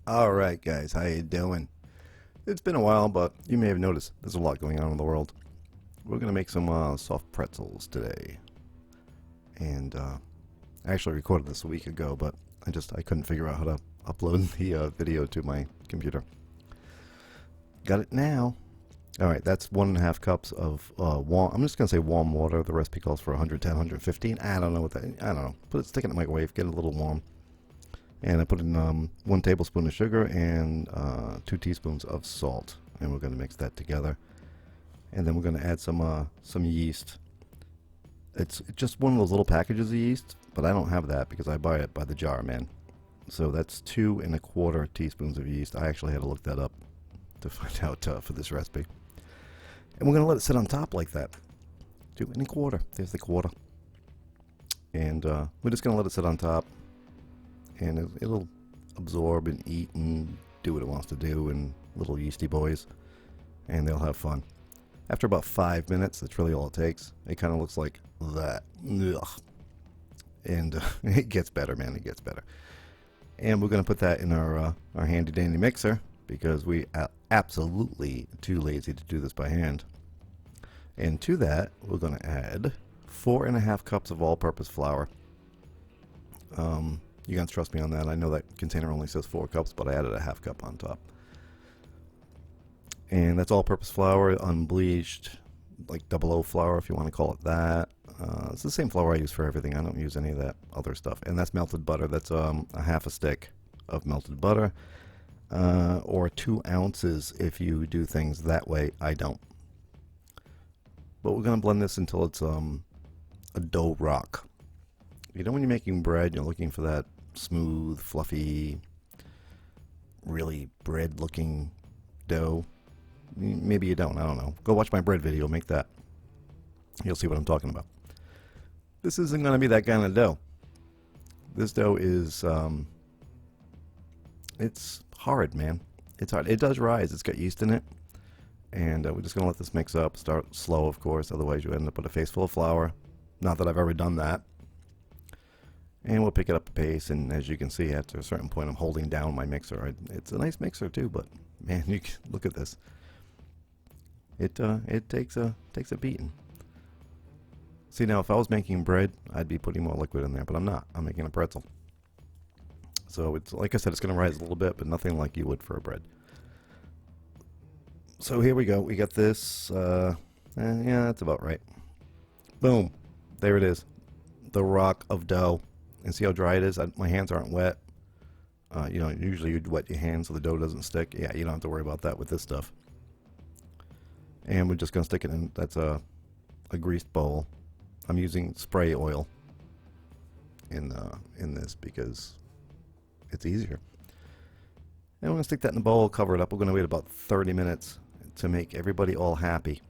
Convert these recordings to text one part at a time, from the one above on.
Alright guys, how you doing? It's been a while, but you may have noticed there's a lot going on in the world. We're going to make some soft pretzels today. And I actually recorded this a week ago, but I couldn't figure out how to upload the video to my computer. Got it now. Alright, that's 1.5 cups of warm, I'm just going to say warm water. The recipe calls for 110, 115. I don't know what that, I don't know. Stick it in the microwave, get it a little warm. And I put in 1 tablespoon of sugar and 2 teaspoons of salt, and we're going to mix that together. And then we're going to add some yeast. It's just one of those little packages of yeast, but I don't have that because I buy it by the jar, man. So that's 2 1/4 teaspoons of yeast. I actually had to look that up to find out for this recipe. And we're going to let it sit on top like that. 2 1/4. There's the quarter. And we're just going to let it sit on top. And it'll absorb and eat and do what it wants to do, and little yeasty boys, and they'll have fun. After about 5 minutes, that's really all it takes. It kind of looks like that. Ugh. And it gets better, man. It gets better. And we're going to put that in our handy dandy mixer because we are absolutely too lazy to do this by hand. And to that, we're going to add 4.5 cups of all-purpose flour. You guys trust me on that. I know that container only says 4 cups, but I added a 1/2 cup on top. And that's all-purpose flour, unbleached, like 00 flour if you want to call it that. It's the same flour I use for everything. I don't use any of that other stuff. And that's melted butter. That's a 1/2 stick of melted butter, or 2 ounces if you do things that way. I don't. But we're going to blend this until it's a dough rock. You know, when you're making bread, you're looking for that smooth, fluffy, really bread-looking dough. Maybe you don't. I don't know. Go watch my bread video. Make that. You'll see what I'm talking about. This isn't going to be that kind of dough. This dough is, it's hard, man. It's hard. It does rise. It's got yeast in it. And we're just going to let this mix up. Start slow, of course. Otherwise, you end up with a face full of flour. Not that I've ever done that. And we'll pick it up a pace, and as you can see, after a certain point, I'm holding down my mixer. It's a nice mixer too, but man, you can, look at this. It takes a beating. See, now if I was making bread, I'd be putting more liquid in there, but I'm not. I'm making a pretzel. So it's like I said, it's going to rise a little bit, but nothing like you would for a bread. So here we go. We got this. Yeah, that's about right. Boom. There it is. The rock of dough. And see how dry it is? My hands aren't wet. You know, usually you'd wet your hands so the dough doesn't stick. Yeah, you don't have to worry about that with this stuff. And we're just going to stick it in. That's a greased bowl. I'm using spray oil in this because it's easier. And we're going to stick that in the bowl, cover it up. We're going to wait about 30 minutes to make everybody all happy.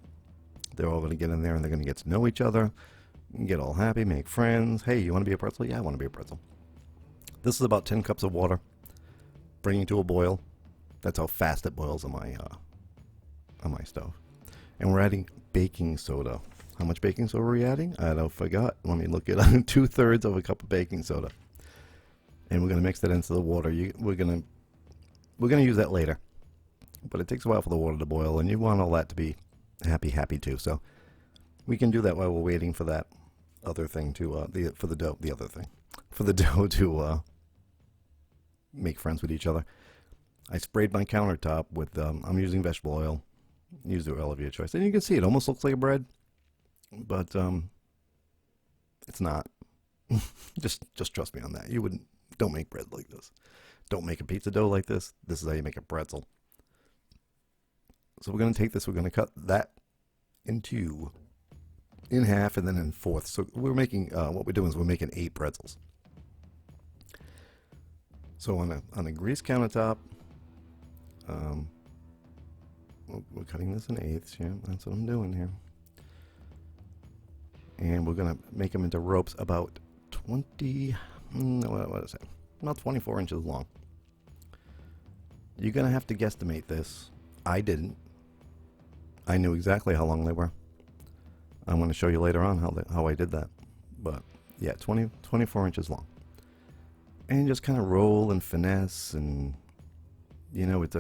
They're all going to get in there and they're going to get to know each other. Get all happy, make friends. Hey, you want to be a pretzel? Yeah, I want to be a pretzel. This is about 10 cups of water, bringing to a boil. That's how fast it boils on my stove. And we're adding baking soda. How much baking soda are we adding? I don't forgot. Let me look it up. 2/3 of a cup of baking soda. And we're going to mix that into the water. We're going to use that later. But it takes a while for the water to boil, and you want all that to be happy too. So we can do that while we're waiting for that other thing to for the dough to make friends with each other. I sprayed my countertop with I'm using vegetable oil. Use the oil of your choice, and you can see it almost looks like a bread, but it's not. just trust me on that. Don't make bread like this. Don't make a pizza dough like this. This is how you make a pretzel. So we're going to take this. We're going to cut that in half and then in fourths. So we're making, what we're doing is we're making 8 pretzels. So on a greased countertop, we're cutting this in eighths. Yeah, that's what I'm doing here. And we're gonna make them into ropes about 20, what is it? About 24 inches long. You're gonna have to guesstimate this. I didn't. I knew exactly how long they were. I'm going to show you later on how I did that. But yeah, 24 inches long. And just kind of roll and finesse and you know, it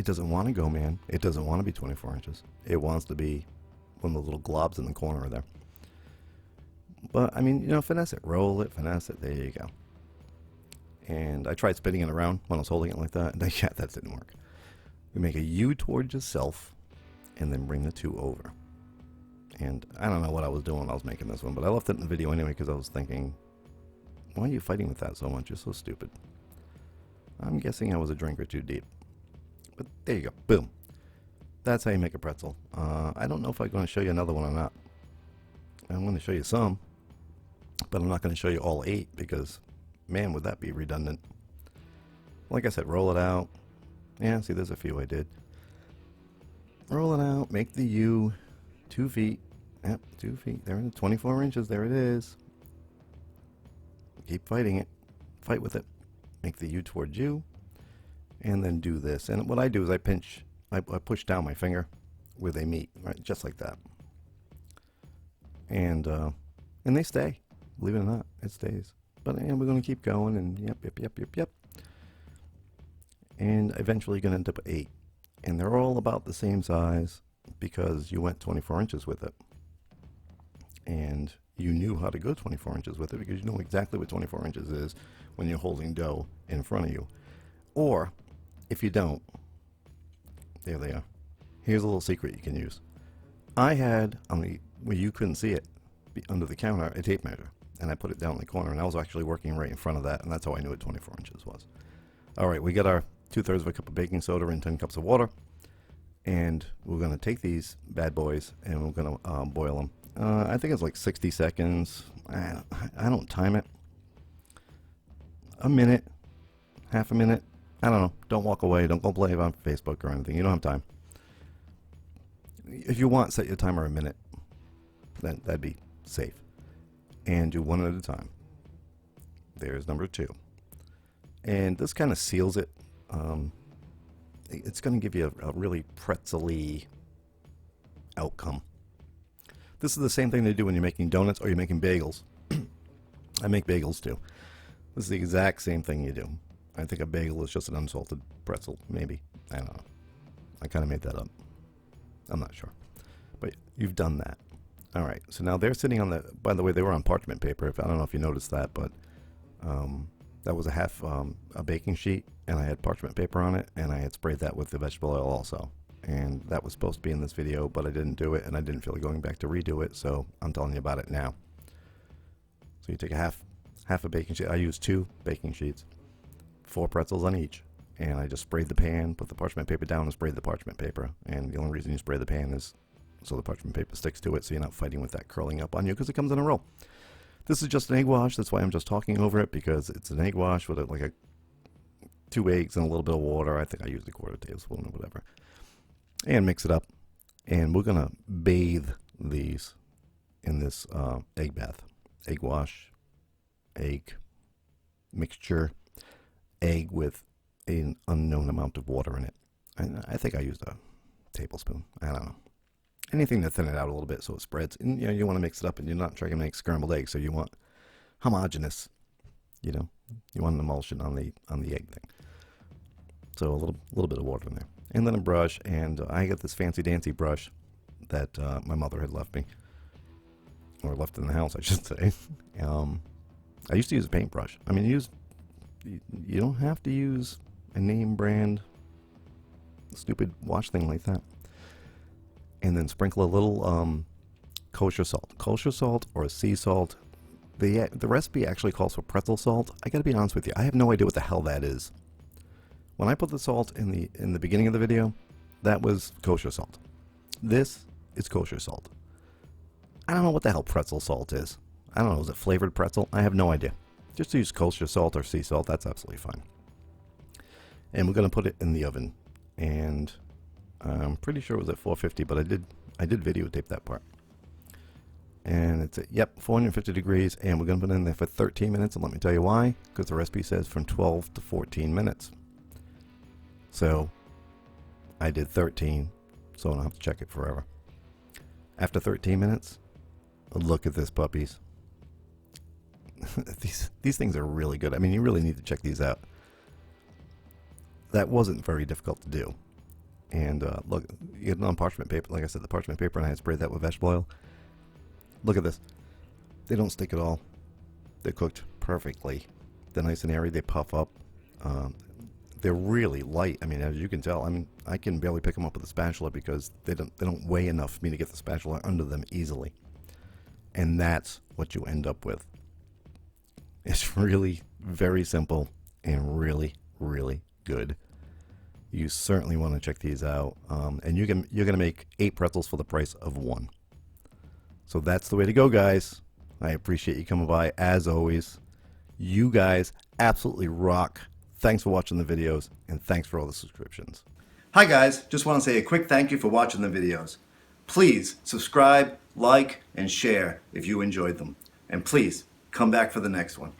doesn't want to go, man. It doesn't want to be 24 inches. It wants to be one of the little globs in the corner there. But, I mean, you know, finesse it. Roll it, finesse it. There you go. And I tried spinning it around when I was holding it like that. And yeah, that didn't work. You make a U towards yourself and then bring the 2 over. And I don't know what I was doing when I was making this one, but I left it in the video anyway because I was thinking, why are you fighting with that so much? You're so stupid. I'm guessing I was a drink or 2 deep. But there you go. Boom. That's how you make a pretzel. I don't know if I'm going to show you another one or not. I'm going to show you some, but I'm not going to show you all 8 because, man, would that be redundant. Like I said, roll it out. Yeah, see, there's a few I did. Roll it out, make the U 2 feet. Yep, 2 feet. There it is. 24 inches. There it is. Keep fighting it. Fight with it. Make the U towards you. And then do this. And what I do is I push down my finger where they meet, right? Just like that. And they stay. Believe it or not, it stays. But we're going to keep going, and yep. And eventually going to end up at 8. And they're all about the same size because you went 24 inches with it. And you knew how to go 24 inches with it because you know exactly what 24 inches is when you're holding dough in front of you. Or, if you don't, there they are. Here's a little secret you can use. I had, where you couldn't see it, under the counter, a tape measure. And I put it down in the corner, and I was actually working right in front of that, and that's how I knew what 24 inches was. All right, we got our 2/3 of a cup of baking soda and 10 cups of water. And we're going to take these bad boys, and we're going to boil them. I think it's like 60 seconds. I don't time it. A minute, half a minute. I don't know. Don't walk away. Don't go play on Facebook or anything. You don't have time. If you want, set your timer a minute. That'd be safe. And do one at a time. There's number 2. And this kind of seals it. It's going to give you a really pretzel-y outcome. This is the same thing they do when you're making donuts or you're making bagels. I make bagels too. This is the exact same thing you do. I think a bagel is just an unsalted pretzel, maybe. I don't know. I kind of made that up. I'm not sure. But you've done that. All right. So now they're sitting on the, by the way, they were on parchment paper. I don't know if you noticed that, but that was a half a baking sheet, and I had parchment paper on it, and I had sprayed that with the vegetable oil also. And that was supposed to be in this video, but I didn't do it, and I didn't feel like going back to redo it, so I'm telling you about it now. So you take a half a baking sheet. I used 2 baking sheets, 4 pretzels on each, and I just sprayed the pan, put the parchment paper down, and sprayed the parchment paper. And the only reason you spray the pan is so the parchment paper sticks to it, so you're not fighting with that curling up on you, because it comes in a roll. This is just an egg wash. That's why I'm just talking over it, because it's an egg wash with like 2 eggs and a little bit of water. I think I used a 1/4 tablespoon or whatever. And mix it up. And we're going to bathe these in this egg bath. Egg wash, egg mixture, egg with an unknown amount of water in it. I think I used a tablespoon. I don't know. Anything to thin it out a little bit so it spreads. And you want to mix it up, and you're not trying to make scrambled eggs, so you want homogeneous. You want an emulsion on the egg thing. So a little bit of water in there. And then a brush, and I got this fancy dancy brush that my mother had left me, or left in the house, I should say. I used to use a paintbrush. I mean, you don't have to use a name brand stupid wash thing like that. And then sprinkle a little kosher salt or sea salt. The recipe actually calls for pretzel salt. I got to be honest with you, I have no idea what the hell that is. When I put the salt in the beginning of the video, that was kosher salt. This is kosher salt. I don't know what the hell pretzel salt is. I don't know, is it flavored pretzel? I have no idea. Just use kosher salt or sea salt, that's absolutely fine. And we're going to put it in the oven. And I'm pretty sure it was at 450, but I did videotape that part. And it's at, 450 degrees, and we're going to put it in there for 13 minutes, and let me tell you why, because the recipe says from 12 to 14 minutes. So I did 13, so I don't have to check it forever. After 13 minutes, look at this, puppies. These things are really good. I mean, you really need to check these out. that wasn't very difficult to do. And look, you get it on parchment paper. Like I said, the parchment paper, and I had sprayed that with vegetable oil. Look at this. They don't stick at all. They're cooked perfectly. They're nice and airy. They puff up. They're really light. I mean, as you can tell, I can barely pick them up with a spatula because they don't weigh enough for me to get the spatula under them easily. And that's what you end up with. It's really very simple and really, really good. You certainly want to check these out. And you're gonna make 8 pretzels for the price of 1. So that's the way to go, guys. I appreciate you coming by as always. You guys absolutely rock. Thanks for watching the videos, and thanks for all the subscriptions. Hi guys, just want to say a quick thank you for watching the videos. Please subscribe, like, and share if you enjoyed them. And please come back for the next one.